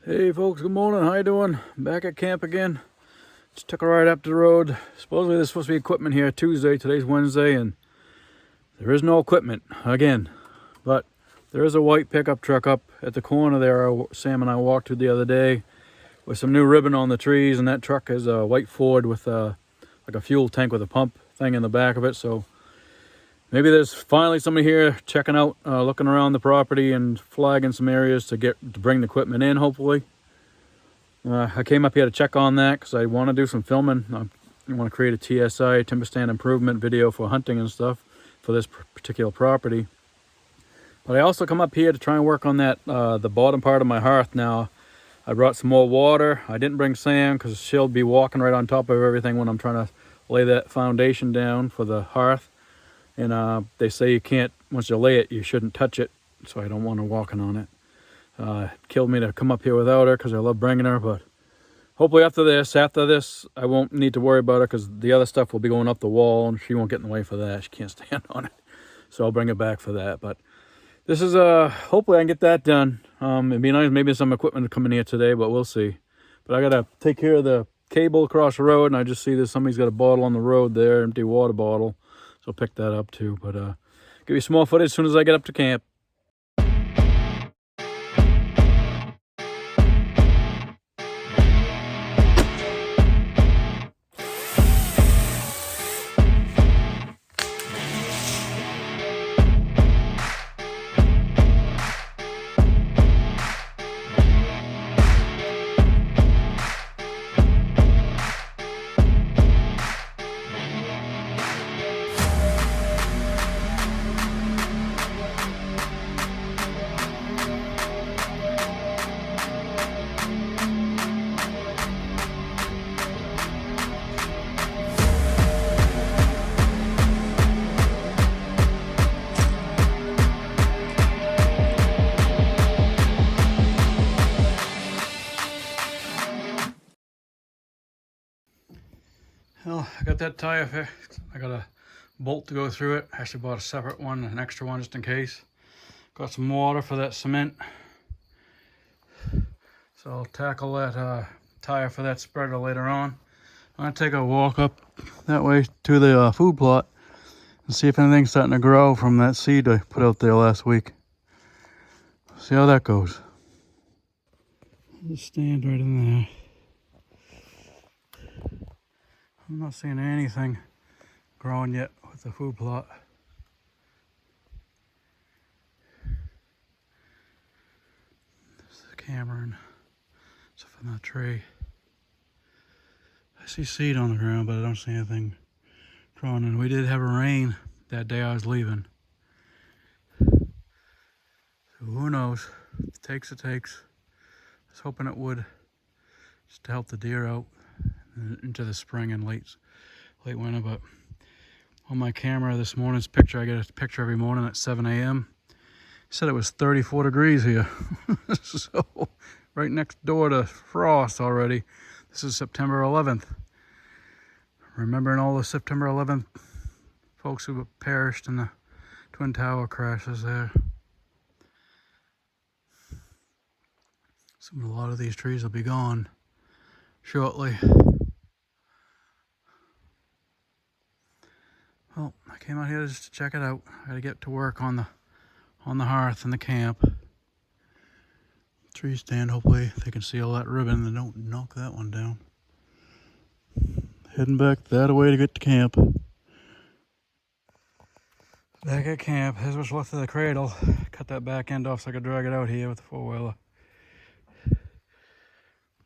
Hey folks, good morning. How you doing? Back at camp again. Just took a ride up the road. Supposedly there's supposed to be equipment here Tuesday. Today's Wednesday, and there is no equipment again. But there is a white pickup truck up at the corner there. Sam and I walked to the other day with some new ribbon on the trees, and that truck is a white Ford with like a fuel tank with a pump thing in the back of it. So maybe there's finally somebody here checking out, looking around the property and flagging some areas to bring the equipment in, hopefully. I came up here to check on that because I want to do some filming. I want to create a TSI, timber stand improvement video for hunting and stuff for this particular property. But I also come up here to try and work on that, the bottom part of my hearth now. I brought some more water. I didn't bring sand because she'll be walking right on top of everything when I'm trying to lay that foundation down for the hearth. And they say you can't, once you lay it, you shouldn't touch it. So I don't want her walking on it. It killed me to come up here without her because I love bringing her. But hopefully after this, I won't need to worry about her because the other stuff will be going up the wall and she won't get in the way for that. She can't stand on it. So I'll bring it back for that. But this is, hopefully I can get that done. It'd be nice, maybe some equipment to come in here today, but we'll see. But I got to take care of the cable across the road, and I just see that somebody's got a bottle on the road there, empty water bottle. So I'll pick that up too. But give you some more footage as soon as I get up to camp. Well, I got that tire fixed. I got a bolt to go through it. I actually bought a separate one, an extra one just in case. Got some water for that cement. So I'll tackle that tire for that spreader later on. I'm gonna take a walk up that way to the food plot and see if anything's starting to grow from that seed I put out there last week. See how that goes. Just stand right in there. I'm not seeing anything growing yet with the food plot. There's the camera and stuff in that tree. I see seed on the ground, but I don't see anything growing. And we did have a rain that day I was leaving. So who knows? If it takes, it takes. I was hoping it would, just to help the deer out into the spring and late winter. But on my camera this morning's picture, I get a picture every morning at 7 a.m. It said it was 34 degrees here. So right next door to frost already. This is September 11th. Remembering all the September 11th folks who perished in the Twin Tower crashes there. A lot of these trees will be gone shortly. Well, I came out here just to check it out. I gotta get to work on the hearth in the camp. Tree stand, hopefully they can see all that ribbon and don't knock that one down. Heading back that way to get to camp. Back at camp, here's what's left of the cradle. Cut that back end off so I could drag it out here with the four-wheeler.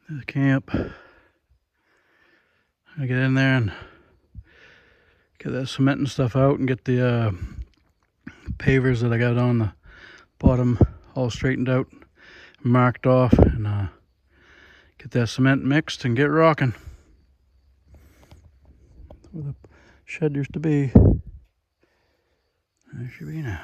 The camp. I get in there and get that cement and stuff out and get the pavers that I got on the bottom all straightened out, marked off, and get that cement mixed and get rocking. That's where the shed used to be. There should be now.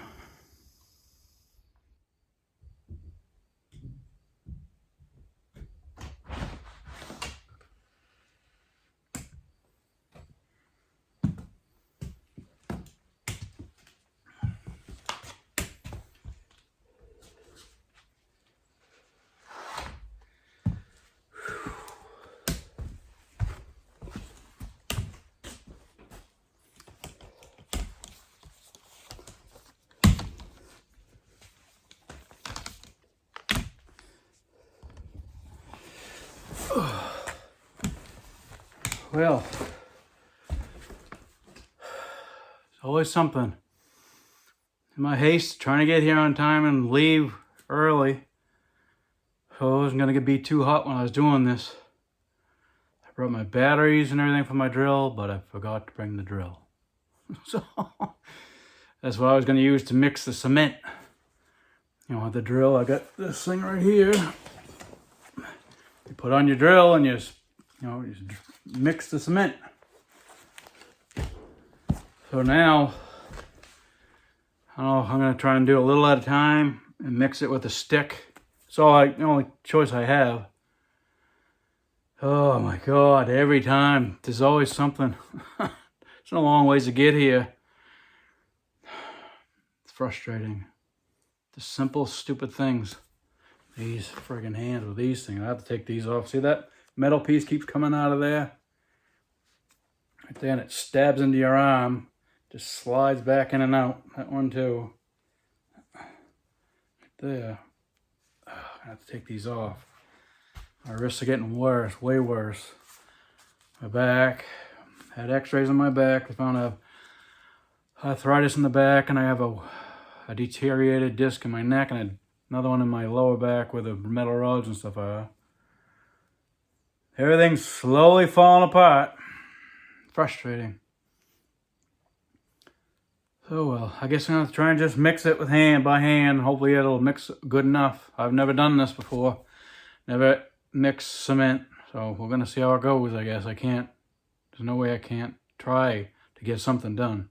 Well, it's always something. In my haste, trying to get here on time and leave early, so it wasn't going to be too hot when I was doing this. I brought my batteries and everything for my drill, but I forgot to bring the drill. So that's what I was going to use to mix the cement. You know, the drill, I got this thing right here. You put on your drill and you just mix the cement. So now, I don't know, I'm going to try and do a little at a time and mix it with a stick. It's the only choice I have. Oh my God, every time, there's always something. It's a long ways to get here. It's frustrating. The simple, stupid things. These friggin' hands with these things. I have to take these off. See that metal piece keeps coming out of there? Right there, and it stabs into your arm. Just slides back in and out. That one too. Right there. I have to take these off. My wrists are getting worse, way worse. My back. I had x-rays on my back. I found a arthritis in the back, and I have a deteriorated disc in my neck, and another one in my lower back where the metal rods and stuff are. Everything's slowly falling apart. Frustrating. So well, I guess I'm gonna try and just mix it with by hand. Hopefully it'll mix good enough. I've never done this before. Never mixed cement. So we're gonna see how it goes, I guess. There's no way I can't try to get something done.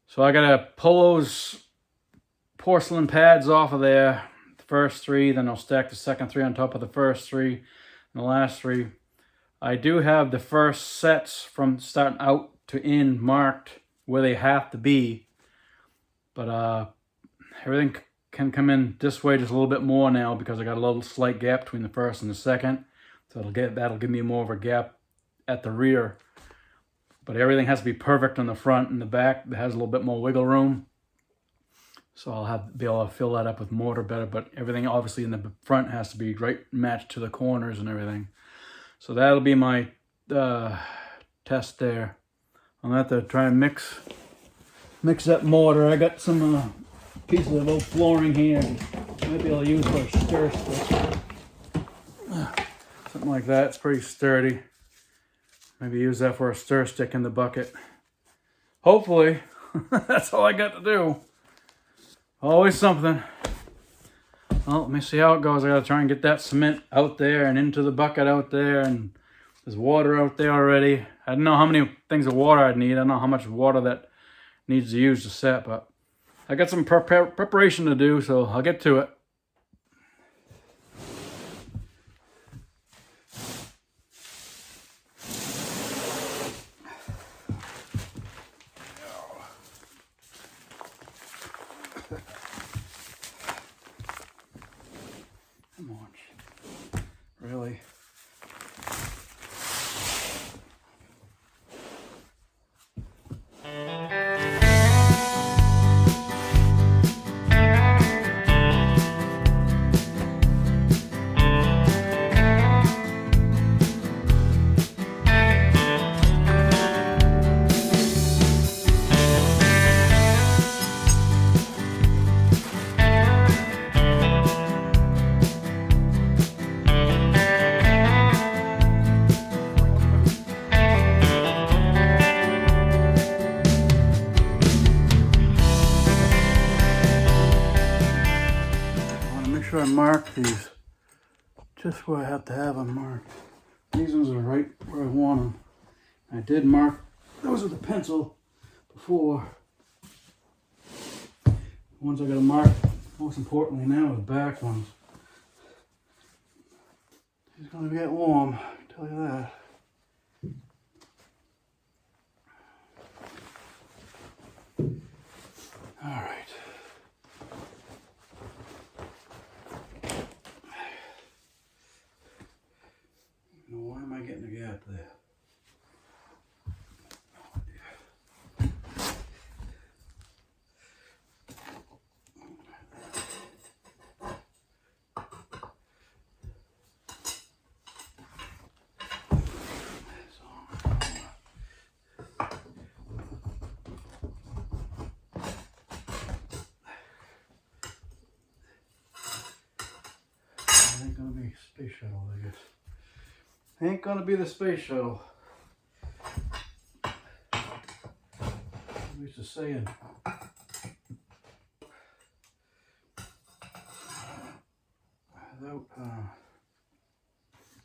So I gotta pull those porcelain pads off of there, the first three, then I'll stack the second three on top of the first three, and the last three. I do have the first sets from starting out to in marked where they have to be, but everything can come in this way just a little bit more now because I got a little slight gap between the first and the second, so that'll give me more of a gap at the rear. But everything has to be perfect on the front and the back. That has a little bit more wiggle room. So I'll be able to fill that up with mortar better. But everything obviously in the front has to be right matched to the corners and everything. So that'll be my test there. I'll have to try and mix that mortar. I got some pieces of old flooring here. Might be able to use for a stir stick. Something like that. It's pretty sturdy. Maybe use that for a stir stick in the bucket. Hopefully. That's all I got to do. Always something. Well, let me see how it goes. I got to try and get that cement out there and into the bucket out there. And there's water out there already. I don't know how many things of water I'd need. I don't know how much water that needs to use to set. But I got some preparation to do, so I'll get to it. Come on. Really? I mark these just where I have to have them marked. These ones are right where I want them. I did mark those with a pencil before. The ones I got to mark most importantly now are the back ones. It's going to get warm, I can tell you that. All right. Why am I getting a gap there? Ain't gonna be space shuttle, I guess. Ain't gonna be the space shuttle. I'm used to saying. Without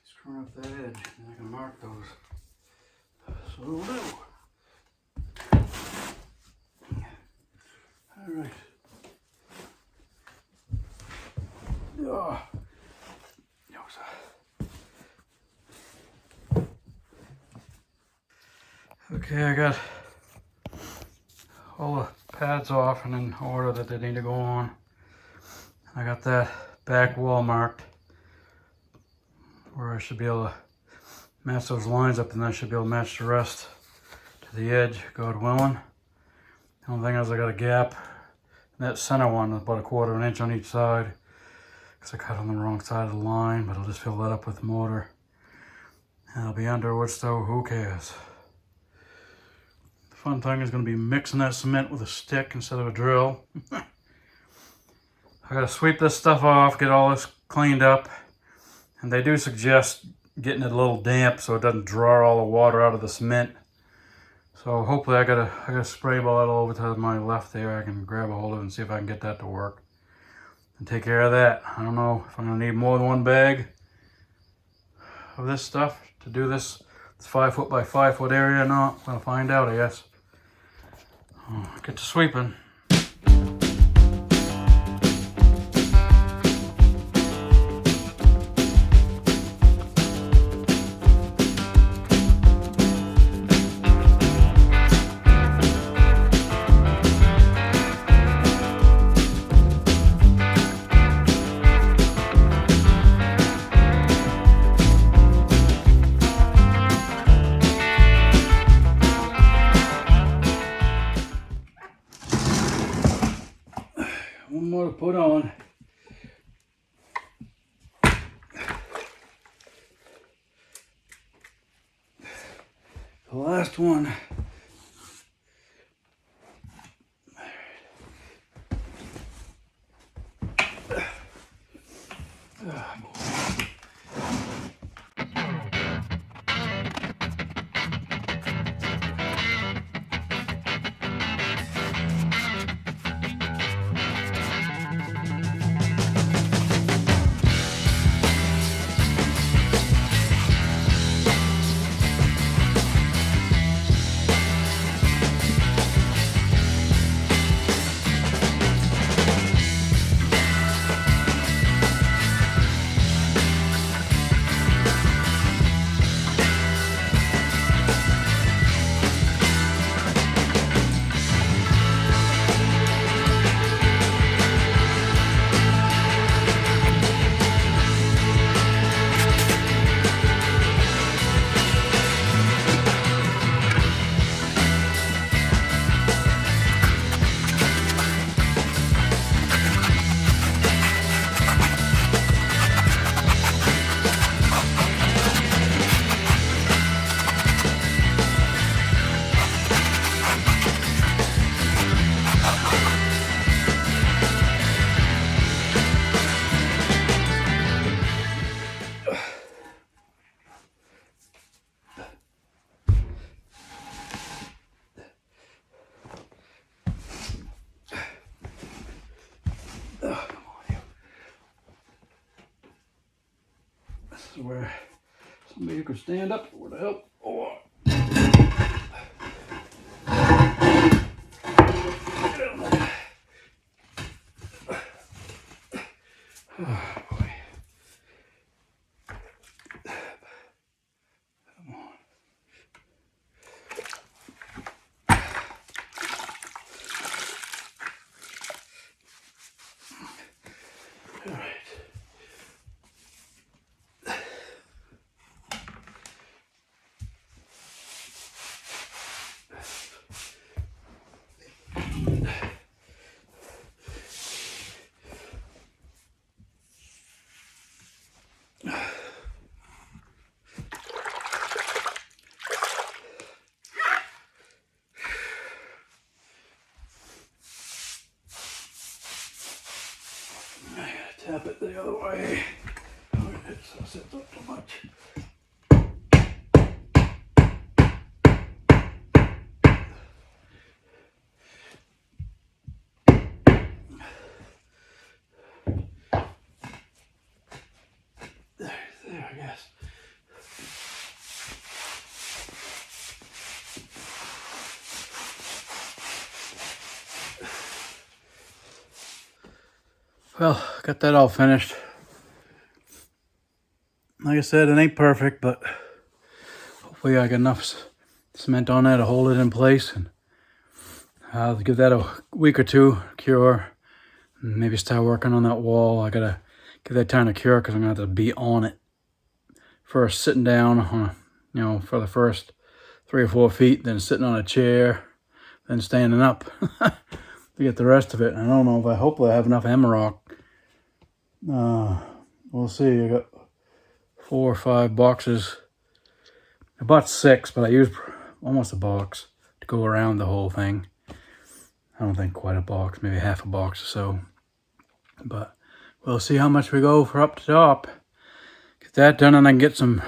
screwing up that edge, and I can mark those. So we'll do. All right. Oh. Okay, I got all the pads off and in order that they need to go on. I got that back wall marked where I should be able to match those lines up, and then I should be able to match the rest to the edge, God willing. The only thing is I got a gap in that center one, about a 1/4 inch on each side, because I cut on the wrong side of the line, but I'll just fill that up with mortar. And I'll be under wood stove, who cares? The fun thing is going to be mixing that cement with a stick instead of a drill. I gotta sweep this stuff off, get all this cleaned up, and they do suggest getting it a little damp so it doesn't draw all the water out of the cement. So hopefully I got a spray bottle over to my left there. I can grab a hold of it and see if I can get that to work and take care of that. I don't know if I'm gonna need more than one bag of this stuff to do this 5 foot by 5 foot area or not. I'm gonna find out, I guess. Get to sweeping. One more to put on. The last one. This is where somebody who could stand up would help. Oh. Oh boy. Come on. All right. Tap it the other way. So it's up too much. There, I guess. Well, got that all finished. Like I said, it ain't perfect, but hopefully I got enough cement on there to hold it in place, and I'll give that a week or two cure, and maybe start working on that wall. I gotta give that time to cure because I'm gonna have to be on it first, sitting down on, you know, for the first 3 or 4 feet, then sitting on a chair, then standing up to get the rest of it. And I don't know if hopefully I have enough emerock. We'll see. I got 4 or 5 boxes. I bought 6, but I used almost a box to go around the whole thing. I don't think quite a box, maybe half a box or so. But we'll see how much we go for up to top. Get that done, and I can get some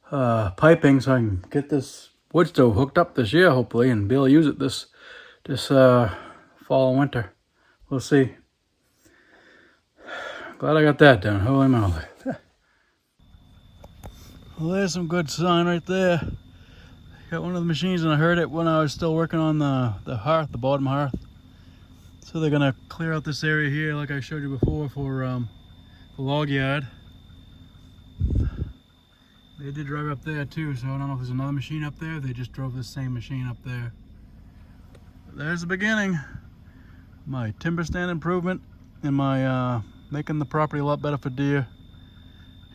piping so I can get this wood stove hooked up this year, hopefully, and be able to use it this fall and winter. We'll see. Glad I got that done. Holy moly. Well, there's some good sign right there. Got one of the machines, and I heard it when I was still working on the hearth, the bottom hearth. So they're gonna clear out this area here, like I showed you before, for the log yard. They did drive up there too, so I don't know if there's another machine up there. They just drove the same machine up there. But there's the beginning. My timber stand improvement and my making the property a lot better for deer.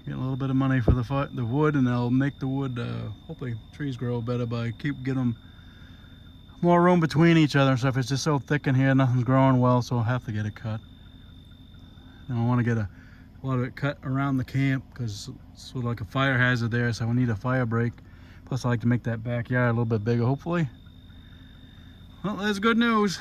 Getting a little bit of money for the wood, and I'll make the wood, hopefully trees grow better by getting them more room between each other and stuff. It's just so thick in here, nothing's growing well, so I'll have to get it cut. And I want to get a lot of it cut around the camp because it's sort of like a fire hazard there, so I need a fire break. Plus I like to make that backyard a little bit bigger, hopefully. Well, that's good news.